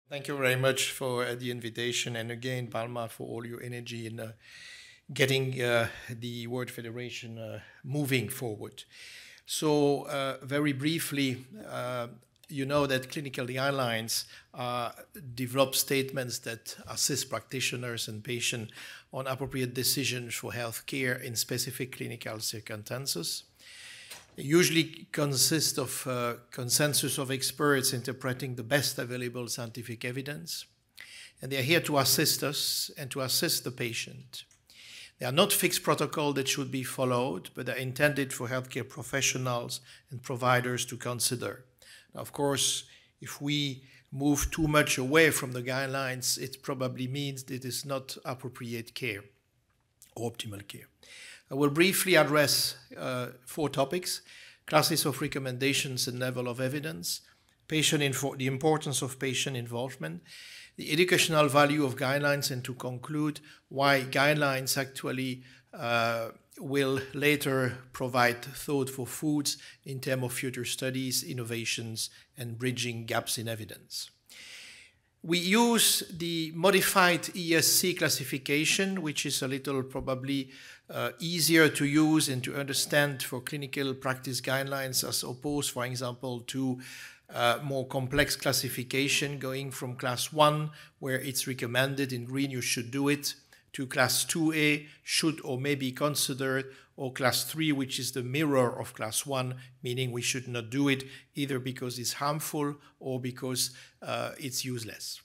Thank you very much for the invitation, and again, Palma, for all your energy in getting the World Federation moving forward. So very briefly, you know that clinical guidelines develop statements that assist practitioners and patients on appropriate decisions for healthcare in specific clinical circumstances. They usually consist of consensus of experts interpreting the best available scientific evidence, and they are here to assist us and to assist the patient. They are not fixed protocol that should be followed, but are intended for healthcare professionals and providers to consider. Now, of course, if we move too much away from the guidelines, it probably means that it is not appropriate care or optimal care. I will briefly address 4 topics: classes of recommendations and level of evidence, the importance of patient involvement, the educational value of guidelines, and to conclude why guidelines actually will later provide thought for foods in terms of future studies, innovations, and bridging gaps in evidence. We use the modified ESC classification, which is a little probably easier to use and to understand for clinical practice guidelines, as opposed, for example, to more complex classification going from class 1, where it's recommended in green you should do it, to class 2A, should or may be considered, or class 3, which is the mirror of class 1, meaning we should not do it either because it's harmful or because it's useless.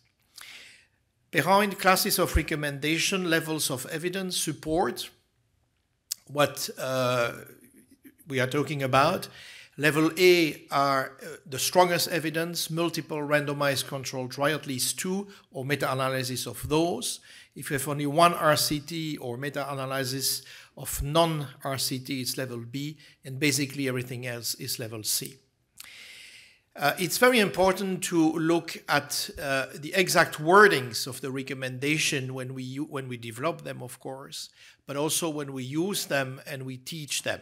Behind classes of recommendation, levels of evidence support what we are talking about. Level A are the strongest evidence, multiple randomized controlled trial, at least 2, or meta-analysis of those. If you have only 1 RCT or meta-analysis of non-RCT, it's level B, and basically everything else is level C. It's very important to look at the exact wordings of the recommendation when we develop them, of course, but also when we use them and we teach them.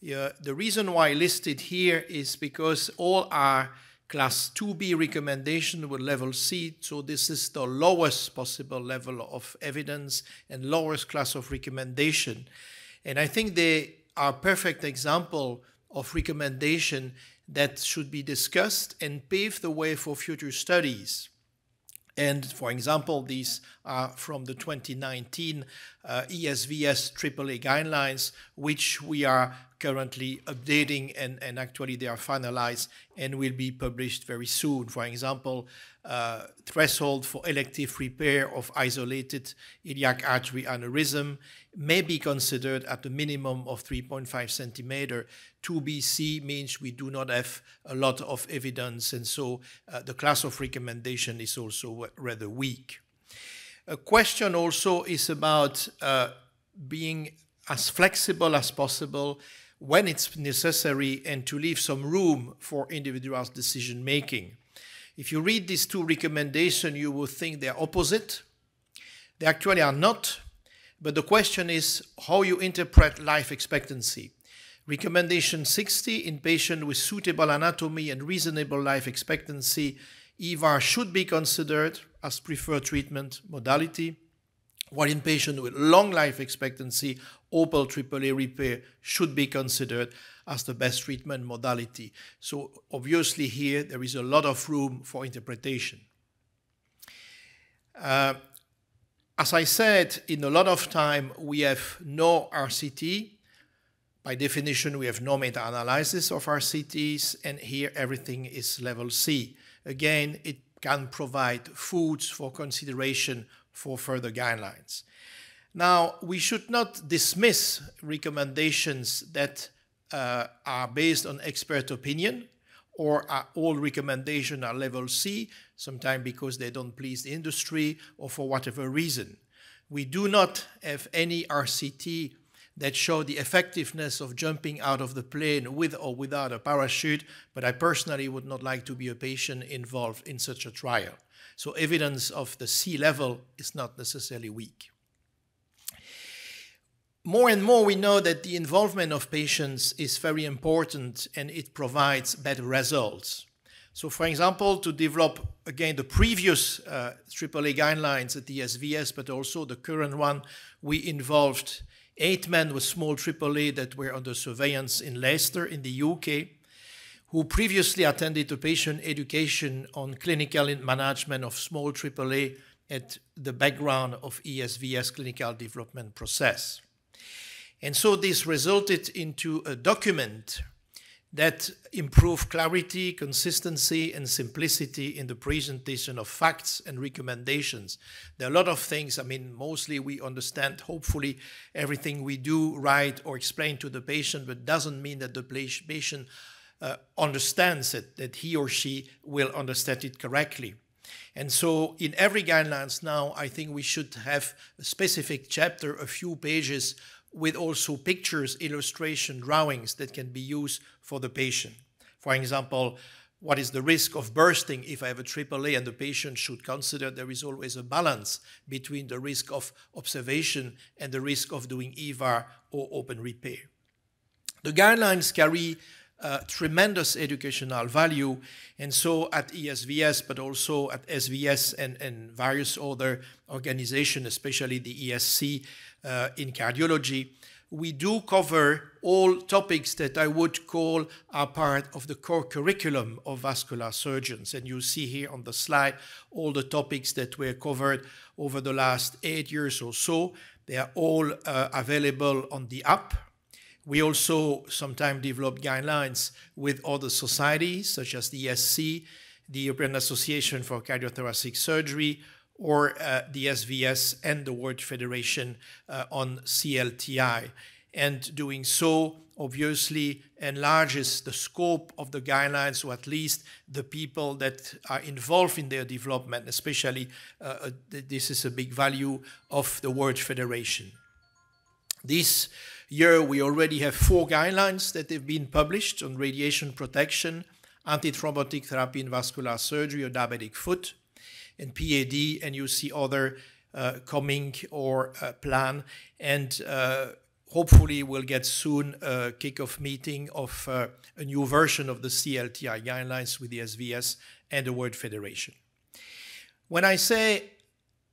The reason why listed here is because all our class 2B recommendation with level C, so this is the lowest possible level of evidence and lowest class of recommendation. And I think they are a perfect example of recommendation that should be discussed and pave the way for future studies. And for example, these are from the 2019 ESVS AAA guidelines, which we are currently updating, and actually they are finalized and will be published very soon. For example, threshold for elective repair of isolated iliac artery aneurysm may be considered at a minimum of 3.5 centimeter. 2BC means we do not have a lot of evidence, and so the class of recommendation is also rather weak. A question also is about being as flexible as possible when it's necessary and to leave some room for individual decision making. If you read these 2 recommendations, you will think they're opposite. They actually are not, but the question is how you interpret life expectancy. Recommendation 60, in patients with suitable anatomy and reasonable life expectancy, EVAR should be considered as preferred treatment modality, while in patients with long life expectancy, OPAL AAA repair should be considered as the best treatment modality. So obviously here there is a lot of room for interpretation. As I said, in a lot of time we have no RCT. By definition, we have no meta-analysis of RCTs, and here everything is level C. Again, it can provide foods for consideration for further guidelines. Now, we should not dismiss recommendations that are based on expert opinion, or all recommendations are level C, sometimes because they don't please the industry or for whatever reason. We do not have any RCT that show the effectiveness of jumping out of the plane with or without a parachute, but I personally would not like to be a patient involved in such a trial. So evidence of the C level is not necessarily weak. More and more we know that the involvement of patients is very important and it provides better results. So for example, to develop, again, the previous AAA guidelines at the SVS, but also the current one, we involved 8 men with small AAA that were under surveillance in Leicester in the UK, who previously attended a patient education on clinical management of small AAA at the background of ESVS clinical development process. And so this resulted into a document that improved clarity, consistency, and simplicity in the presentation of facts and recommendations. There are a lot of things, I mean, mostly we understand, hopefully, everything we do right or explain to the patient, but doesn't mean that the patient understands it, that he or she will understand it correctly. And so in every guidelines now, I think we should have a specific chapter, a few pages, with also pictures, illustration, drawings that can be used for the patient. For example, what is the risk of bursting if I have a AAA, and the patient should consider there is always a balance between the risk of observation and the risk of doing EVAR or open repair. The guidelines carry tremendous educational value, and so at ESVS, but also at SVS and various other organizations, especially the ESC in cardiology, we do cover all topics that I would call are part of the core curriculum of vascular surgeons. And you see here on the slide all the topics that were covered over the last 8 years or so. They are all available on the app. We also sometimes develop guidelines with other societies, such as the ESC, the European Association for Cardiothoracic Surgery, or the SVS and the World Federation on CLTI. And doing so, obviously, enlarges the scope of the guidelines, or at least the people that are involved in their development, especially this is a big value of the World Federation. This year, we already have 4 guidelines that have been published on radiation protection, antithrombotic therapy in vascular surgery or diabetic foot, and PAD, and you see other coming or plan, and hopefully we'll get soon a kickoff meeting of a new version of the CLTI guidelines with the SVS and the World Federation. When I say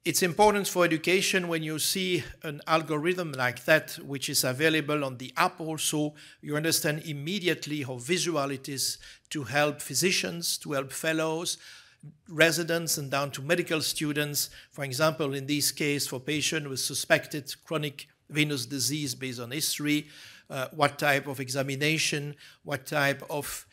it's important for education, when you see an algorithm like that, which is available on the app also, you understand immediately how visual it is to help physicians, to help fellows, residents, and down to medical students. For example, in this case, for patients with suspected chronic venous disease based on history, what type of examination, what type of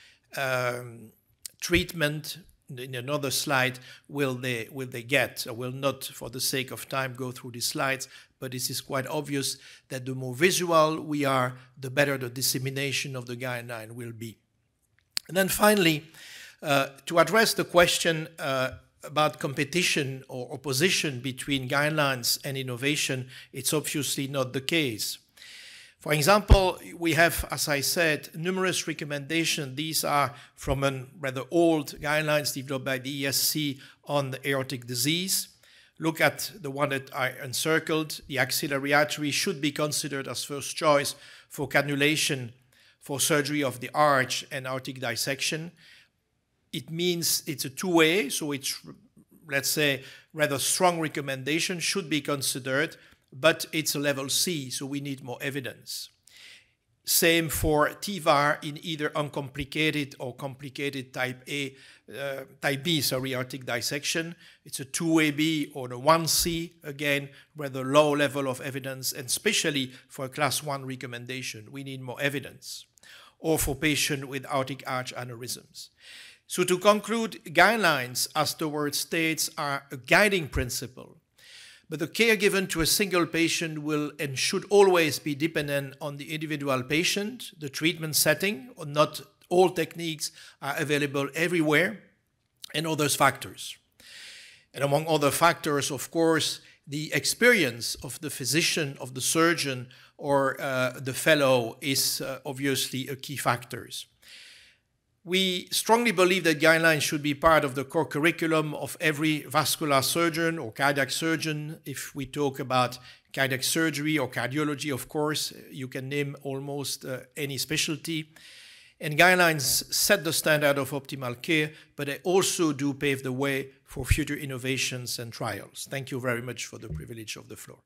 treatment. In another slide, will they get? I will not, for the sake of time, go through these slides, but this is quite obvious that the more visual we are, the better the dissemination of the guideline will be. And then finally, to address the question about competition or opposition between guidelines and innovation, it's obviously not the case. For example, we have, as I said, numerous recommendations. These are from a rather old guidelines developed by the ESC on the aortic disease. Look at the one that I encircled. The axillary artery should be considered as first choice for cannulation for surgery of the arch and aortic dissection. It means it's a two-way, so it's, let's say, rather strong recommendation, should be considered, but it's a level C, so we need more evidence. Same for TVAR in either uncomplicated or complicated type B, aortic dissection. It's a 2AB or a 1C, again, rather low level of evidence, and especially for a class 1 recommendation, we need more evidence. Or for patients with aortic arch aneurysms. So to conclude, guidelines, as the word states, are a guiding principle. But the care given to a single patient will and should always be dependent on the individual patient, the treatment setting, or not all techniques are available everywhere, and other factors. And among other factors, of course, the experience of the physician, of the surgeon, or the fellow is obviously a key factor. We strongly believe that guidelines should be part of the core curriculum of every vascular surgeon or cardiac surgeon. If we talk about cardiac surgery or cardiology, of course, you can name almost any specialty. And guidelines set the standard of optimal care, but they also do pave the way for future innovations and trials. Thank you very much for the privilege of the floor.